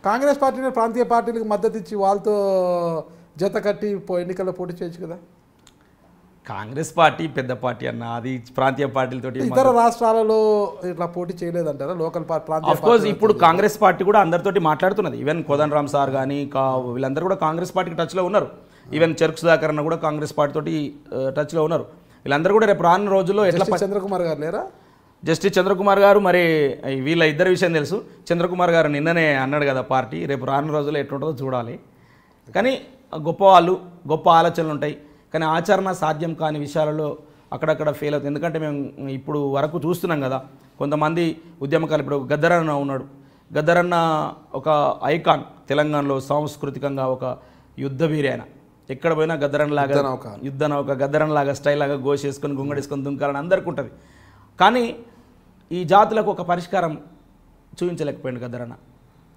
కాంగ్రెస్ పార్టీని ప్రాంతీయ పార్టీలకు మద్దతు ఇచ్చి వాళ్ళతో జత కట్టి ఎన్నికల్లో పోటీ చేయొచ్చు కదా. కాంగ్రెస్ పార్టీ పెద్ద పార్టీ అన్న, అది ప్రాంతీయ పార్టీలతోటి ఇతర రాష్ట్రాలలో ఇట్లా పోటీ చేయలేదంటారా లోకల్ ప్రాంతీయ? ఆఫ్ కోర్స్ ఇప్పుడు కాంగ్రెస్ పార్టీ కూడా అందరితోటి మాట్లాడుతున్నది. ఈవెన్ కోదండ రామ్ సార్ కానీ వీళ్ళందరూ కూడా కాంగ్రెస్ పార్టీకి టచ్లో ఉన్నారు. ఈవెన్ చెరుకు సుధాకర్ అన్న కూడా కాంగ్రెస్ పార్టీ తోటి టచ్లో ఉన్నారు. వీళ్ళందరూ కూడా రేపు రానున్న రోజుల్లో ఎట్లా చంద్రకుమార్ గారు లేరా? జస్టిస్ చంద్రకుమార్ గారు మరి వీళ్ళ ఇద్దరి విషయం తెలుసు. చంద్రకుమార్ గారు నిన్ననే అన్నాడు కదా పార్టీ, రేపు రానున్న రోజుల్లో ఎట్లుంటుందో చూడాలి. కానీ గొప్ప వాళ్ళు, గొప్ప ఆలోచనలు ఉంటాయి. కానీ ఆచరణ సాధ్యం కాని విషయాలలో అక్కడక్కడ ఫెయిల్ అవుతుంది. ఎందుకంటే మేము ఇప్పుడు వరకు చూస్తున్నాం కదా, కొంతమంది ఉద్యమకాలు. ఇప్పుడు గద్దరన్న ఉన్నాడు. గద్దరన్న ఒక ఐకాన్ తెలంగాణలో, సాంస్కృతికంగా ఒక యుద్ధ వీరి. ఆయన ఎక్కడ పోయినా గద్దరన్నలాగా యుద్ధ నౌక, గద్దరన్నలాగా స్టైల్ లాగా గోషేసుకొని గుంగడేసుకొని దుంకాలని అందరికీ ఉంటుంది. కానీ ఈ జాతులకు ఒక పరిష్కారం చూపించలేకపోయాడు గద్దరన్న.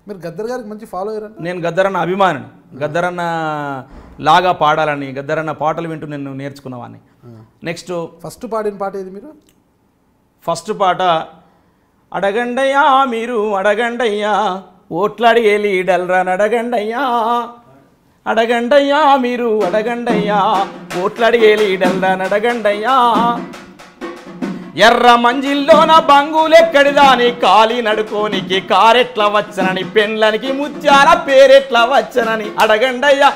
మీరు గద్దర్ గారికి మంచి ఫాలో అయ్యారు? నేను గద్దరన్న అభిమానిని. గద్దరన్న లాగా పాడాలని, గద్దరన్న పాటలు వింటూ నేను నేర్చుకున్నవాడిని. నెక్స్ట్ ఫస్ట్ పాడిన పాట ఏది మీరు? ఫస్ట్ పాట అడగండయ్యా మీరు అడగండయ్యా, ఓట్లాడిగే లీడల్రా అడగండయ్యా, అడగండయ్యా మీరు అడగండయ్యా, ఓట్లాడిగే లీడల్రా అడగండయ్యా, ఎర్ర మంజిల్లోన బంగులెక్కడిదాని కాలి నడుకోనికి కారెట్ల వచ్చనని, పెండ్లనికి ముత్యాల పేరెట్ల వచ్చనని అడగండయ్యా,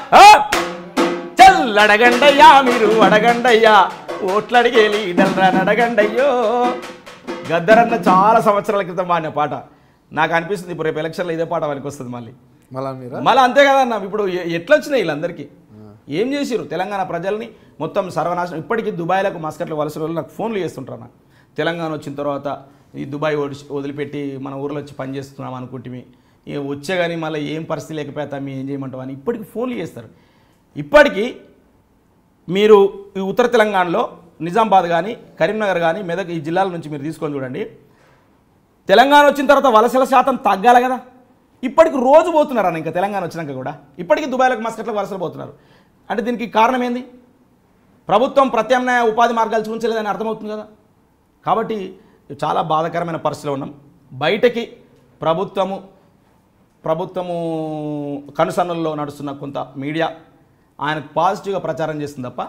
చల్ అడగండయ్యా మీరు అడగండయ్యా, ఓట్లడిగే లీడల్రా అడగండయ్యో. గద్దరన్న చాలా సంవత్సరాల క్రితం పాడిన పాట. నాకు అనిపిస్తుంది ఇప్పుడు రేపు ఎలక్షన్లో ఇదే పాట వానికి వస్తుంది మళ్ళీ అంతే కదన్న. ఇప్పుడు ఎట్లా వచ్చినాయి వీళ్ళందరికీ? ఏం చేసిరు తెలంగాణ ప్రజల్ని మొత్తం సర్వనాశనం. ఇప్పటికీ దుబాయ్లకు మస్కట్లు వలస రోజులు నాకు ఫోన్లు చేస్తుంటారు. నాకు తెలంగాణ వచ్చిన తర్వాత ఈ దుబాయ్ వదిలిపెట్టి మన ఊర్లో వచ్చి పని చేస్తున్నాం అనుకుంటే వచ్చే కానీ మళ్ళీ ఏం పరిస్థితి లేకపోతే మేము ఏం చేయమంటాం అని ఇప్పటికీ ఫోన్లు చేస్తారు. ఇప్పటికీ మీరు ఈ ఉత్తర తెలంగాణలో నిజామాబాద్ కానీ కరీంనగర్ కానీ మెదక్ ఈ జిల్లాల నుంచి మీరు తీసుకొని చూడండి. తెలంగాణ వచ్చిన తర్వాత వలసల శాతం తగ్గాలి కదా. ఇప్పటికి రోజు పోతున్నారు అన్న. ఇంకా తెలంగాణ వచ్చినాక కూడా ఇప్పటికీ దుబాయ్లకు మస్కట్లకు వలసలు పోతున్నారు. అంటే దీనికి కారణం ఏంది? ప్రభుత్వం ప్రత్యామ్నాయ ఉపాధి మార్గాలు చూపించలేదని అర్థమవుతుంది కదా. కాబట్టి చాలా బాధాకరమైన పరిస్థితిలో ఉన్నాం. బయటకి ప్రభుత్వము కనుసన్నల్లో నడుస్తున్న కొంత మీడియా ఆయనకు పాజిటివ్గా ప్రచారం చేస్తుంది తప్ప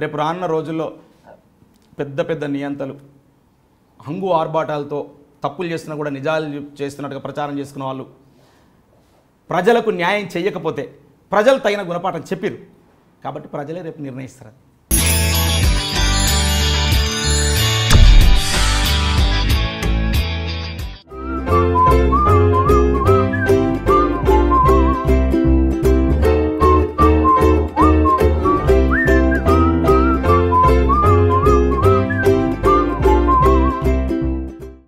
రేపు రానున్న రోజుల్లో పెద్ద పెద్ద నియంతలు హంగు ఆర్భాటాలతో తప్పులు చేస్తున్నా కూడా నిజాలు చేస్తున్నట్టుగా ప్రచారం చేసుకున్న వాళ్ళు ప్రజలకు న్యాయం చేయకపోతే ప్రజలు తగిన గుణపాఠం చెప్పిరు. కాబట్టి ప్రజలే రేపు నిర్ణయిస్తారు.